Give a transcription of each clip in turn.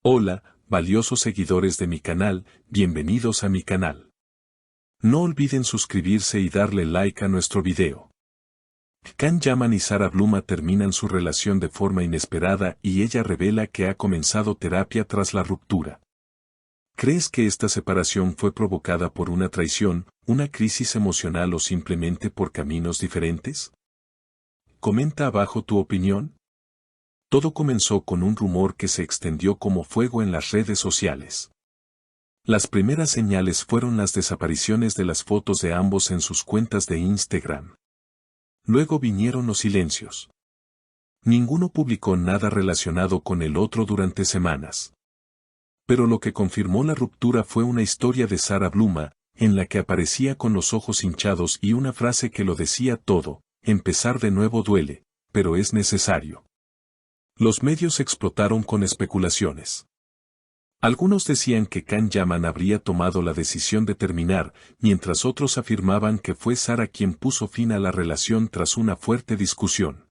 Hola, valiosos seguidores de mi canal, bienvenidos a mi canal. No olviden suscribirse y darle like a nuestro video. Can Yaman y Sarah Bluma terminan su relación de forma inesperada y ella revela que ha comenzado terapia tras la ruptura. ¿Crees que esta separación fue provocada por una traición, una crisis emocional o simplemente por caminos diferentes? Comenta abajo tu opinión. Todo comenzó con un rumor que se extendió como fuego en las redes sociales. Las primeras señales fueron las desapariciones de las fotos de ambos en sus cuentas de Instagram. Luego vinieron los silencios. Ninguno publicó nada relacionado con el otro durante semanas. Pero lo que confirmó la ruptura fue una historia de Sarah Bluma, en la que aparecía con los ojos hinchados y una frase que lo decía todo: empezar de nuevo duele, pero es necesario. Los medios explotaron con especulaciones. Algunos decían que Can Yaman habría tomado la decisión de terminar, mientras otros afirmaban que fue Sarah quien puso fin a la relación tras una fuerte discusión.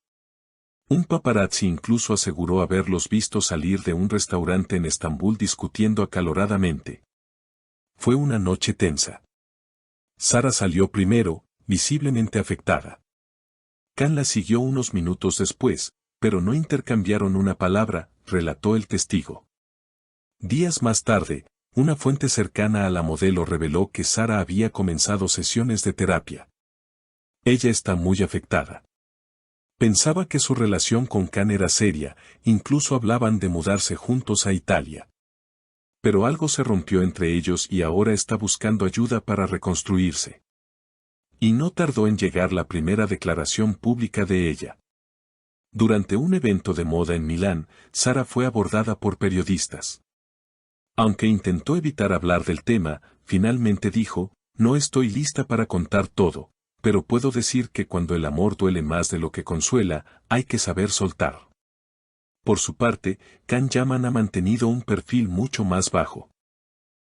Un paparazzi incluso aseguró haberlos visto salir de un restaurante en Estambul discutiendo acaloradamente. Fue una noche tensa. Sarah salió primero, visiblemente afectada. Can la siguió unos minutos después, pero no intercambiaron una palabra, relató el testigo. Días más tarde, una fuente cercana a la modelo reveló que Sarah había comenzado sesiones de terapia. Ella está muy afectada. Pensaba que su relación con Can era seria, incluso hablaban de mudarse juntos a Italia. Pero algo se rompió entre ellos y ahora está buscando ayuda para reconstruirse. Y no tardó en llegar la primera declaración pública de ella. Durante un evento de moda en Milán, Sarah fue abordada por periodistas. Aunque intentó evitar hablar del tema, finalmente dijo: no estoy lista para contar todo, pero puedo decir que cuando el amor duele más de lo que consuela, hay que saber soltar. Por su parte, Can Yaman ha mantenido un perfil mucho más bajo.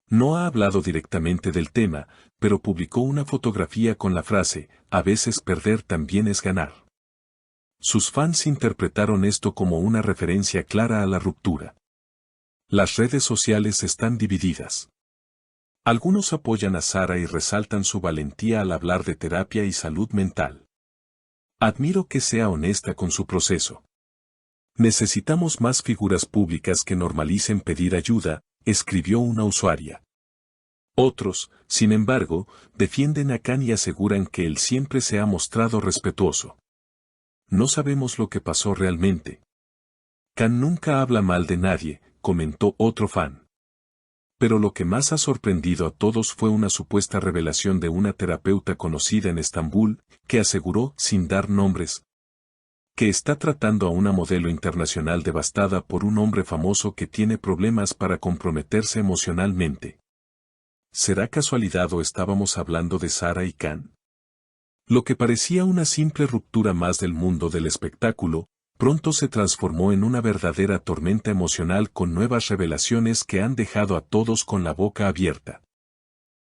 No ha hablado directamente del tema, pero publicó una fotografía con la frase: a veces perder también es ganar. Sus fans interpretaron esto como una referencia clara a la ruptura. Las redes sociales están divididas. Algunos apoyan a Sarah y resaltan su valentía al hablar de terapia y salud mental. Admiro que sea honesta con su proceso. Necesitamos más figuras públicas que normalicen pedir ayuda, escribió una usuaria. Otros, sin embargo, defienden a Can y aseguran que él siempre se ha mostrado respetuoso. No sabemos lo que pasó realmente. Can nunca habla mal de nadie, comentó otro fan. Pero lo que más ha sorprendido a todos fue una supuesta revelación de una terapeuta conocida en Estambul, que aseguró, sin dar nombres, que está tratando a una modelo internacional devastada por un hombre famoso que tiene problemas para comprometerse emocionalmente. ¿Será casualidad o estábamos hablando de Sarah y Can? Lo que parecía una simple ruptura más del mundo del espectáculo, pronto se transformó en una verdadera tormenta emocional con nuevas revelaciones que han dejado a todos con la boca abierta.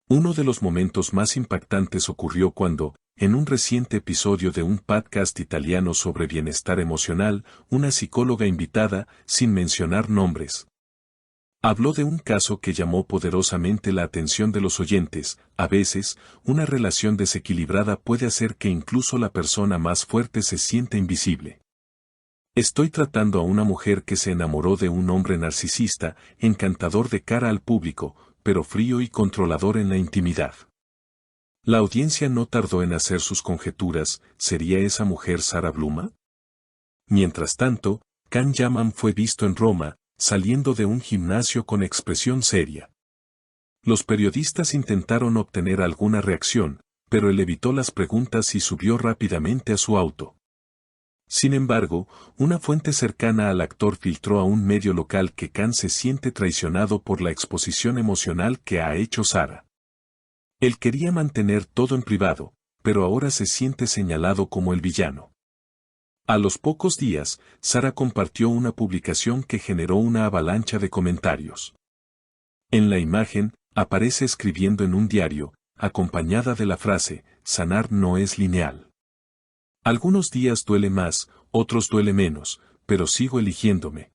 Uno de los momentos más impactantes ocurrió cuando, en un reciente episodio de un podcast italiano sobre bienestar emocional, una psicóloga invitada, sin mencionar nombres, habló de un caso que llamó poderosamente la atención de los oyentes. A veces, una relación desequilibrada puede hacer que incluso la persona más fuerte se sienta invisible. Estoy tratando a una mujer que se enamoró de un hombre narcisista, encantador de cara al público, pero frío y controlador en la intimidad. La audiencia no tardó en hacer sus conjeturas: ¿sería esa mujer Sarah Bluma? Mientras tanto, Can Yaman fue visto en Roma, saliendo de un gimnasio con expresión seria. Los periodistas intentaron obtener alguna reacción, pero él evitó las preguntas y subió rápidamente a su auto. Sin embargo, una fuente cercana al actor filtró a un medio local que Can se siente traicionado por la exposición emocional que ha hecho Sarah. Él quería mantener todo en privado, pero ahora se siente señalado como el villano. A los pocos días, Sarah compartió una publicación que generó una avalancha de comentarios. En la imagen, aparece escribiendo en un diario, acompañada de la frase: sanar no es lineal. Algunos días duele más, otros duele menos, pero sigo eligiéndome.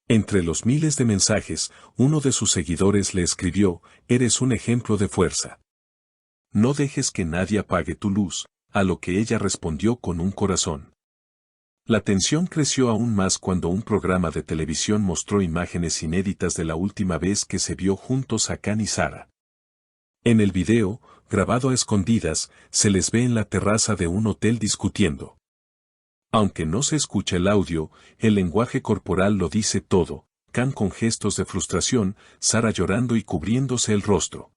Entre los miles de mensajes, uno de sus seguidores le escribió: «Eres un ejemplo de fuerza. No dejes que nadie apague tu luz», a lo que ella respondió con un corazón. La tensión creció aún más cuando un programa de televisión mostró imágenes inéditas de la última vez que se vio juntos a Khan y Sara. En el video, grabado a escondidas, se les ve en la terraza de un hotel discutiendo. Aunque no se escucha el audio, el lenguaje corporal lo dice todo: Khan con gestos de frustración, Sara llorando y cubriéndose el rostro.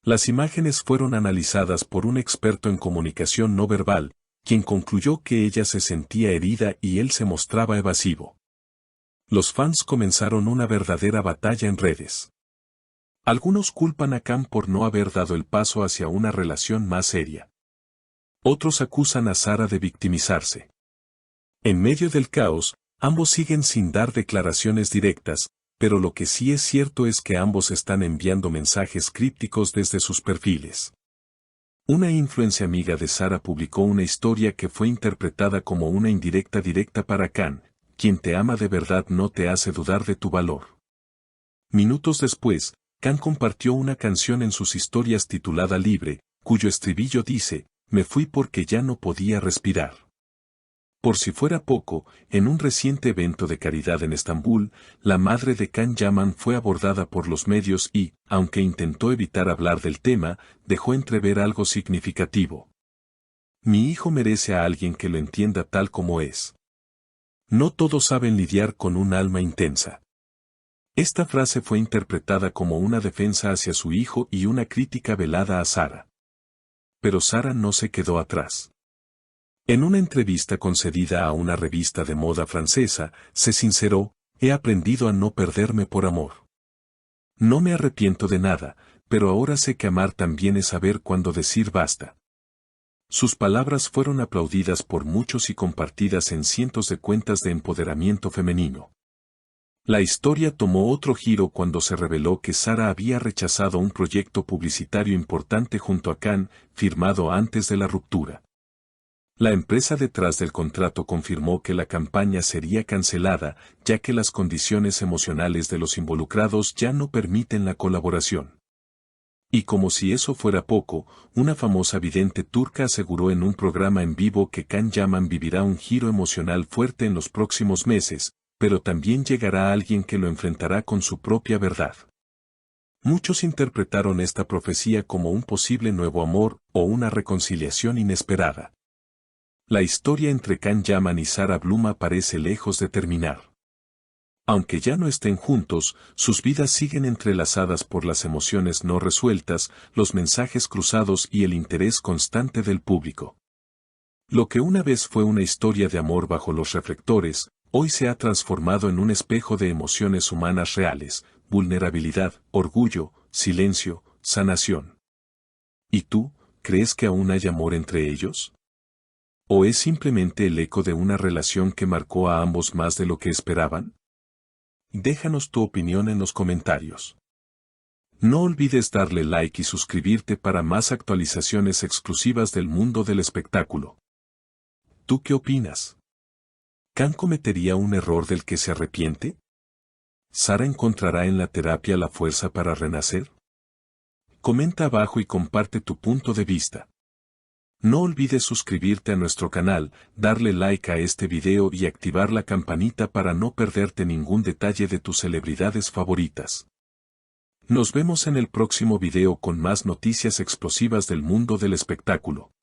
Las imágenes fueron analizadas por un experto en comunicación no verbal, quien concluyó que ella se sentía herida y él se mostraba evasivo. Los fans comenzaron una verdadera batalla en redes. Algunos culpan a Khan por no haber dado el paso hacia una relación más seria. Otros acusan a Sara de victimizarse. En medio del caos, ambos siguen sin dar declaraciones directas, pero lo que sí es cierto es que ambos están enviando mensajes crípticos desde sus perfiles. Una influencer amiga de Sara publicó una historia que fue interpretada como una indirecta directa para Khan: «Quien te ama de verdad no te hace dudar de tu valor». Minutos después, Khan compartió una canción en sus historias titulada Libre, cuyo estribillo dice: «Me fui porque ya no podía respirar». Por si fuera poco, en un reciente evento de caridad en Estambul, la madre de Can Yaman fue abordada por los medios y, aunque intentó evitar hablar del tema, dejó entrever algo significativo. «Mi hijo merece a alguien que lo entienda tal como es. No todos saben lidiar con un alma intensa». Esta frase fue interpretada como una defensa hacia su hijo y una crítica velada a Sara. Pero Sara no se quedó atrás. En una entrevista concedida a una revista de moda francesa, se sinceró: «He aprendido a no perderme por amor. No me arrepiento de nada, pero ahora sé que amar también es saber cuándo decir basta». Sus palabras fueron aplaudidas por muchos y compartidas en cientos de cuentas de empoderamiento femenino. La historia tomó otro giro cuando se reveló que Sara había rechazado un proyecto publicitario importante junto a Khan, firmado antes de la ruptura. La empresa detrás del contrato confirmó que la campaña sería cancelada, ya que las condiciones emocionales de los involucrados ya no permiten la colaboración. Y como si eso fuera poco, una famosa vidente turca aseguró en un programa en vivo que Can Yaman vivirá un giro emocional fuerte en los próximos meses, pero también llegará alguien que lo enfrentará con su propia verdad. Muchos interpretaron esta profecía como un posible nuevo amor o una reconciliación inesperada. La historia entre Can Yaman y Sara Bluma parece lejos de terminar. Aunque ya no estén juntos, sus vidas siguen entrelazadas por las emociones no resueltas, los mensajes cruzados y el interés constante del público. Lo que una vez fue una historia de amor bajo los reflectores, hoy se ha transformado en un espejo de emociones humanas reales: vulnerabilidad, orgullo, silencio, sanación. ¿Y tú, crees que aún hay amor entre ellos? ¿O es simplemente el eco de una relación que marcó a ambos más de lo que esperaban? Déjanos tu opinión en los comentarios. No olvides darle like y suscribirte para más actualizaciones exclusivas del mundo del espectáculo. ¿Tú qué opinas? ¿Khan cometería un error del que se arrepiente? ¿Sara encontrará en la terapia la fuerza para renacer? Comenta abajo y comparte tu punto de vista. No olvides suscribirte a nuestro canal, darle like a este video y activar la campanita para no perderte ningún detalle de tus celebridades favoritas. Nos vemos en el próximo video con más noticias explosivas del mundo del espectáculo.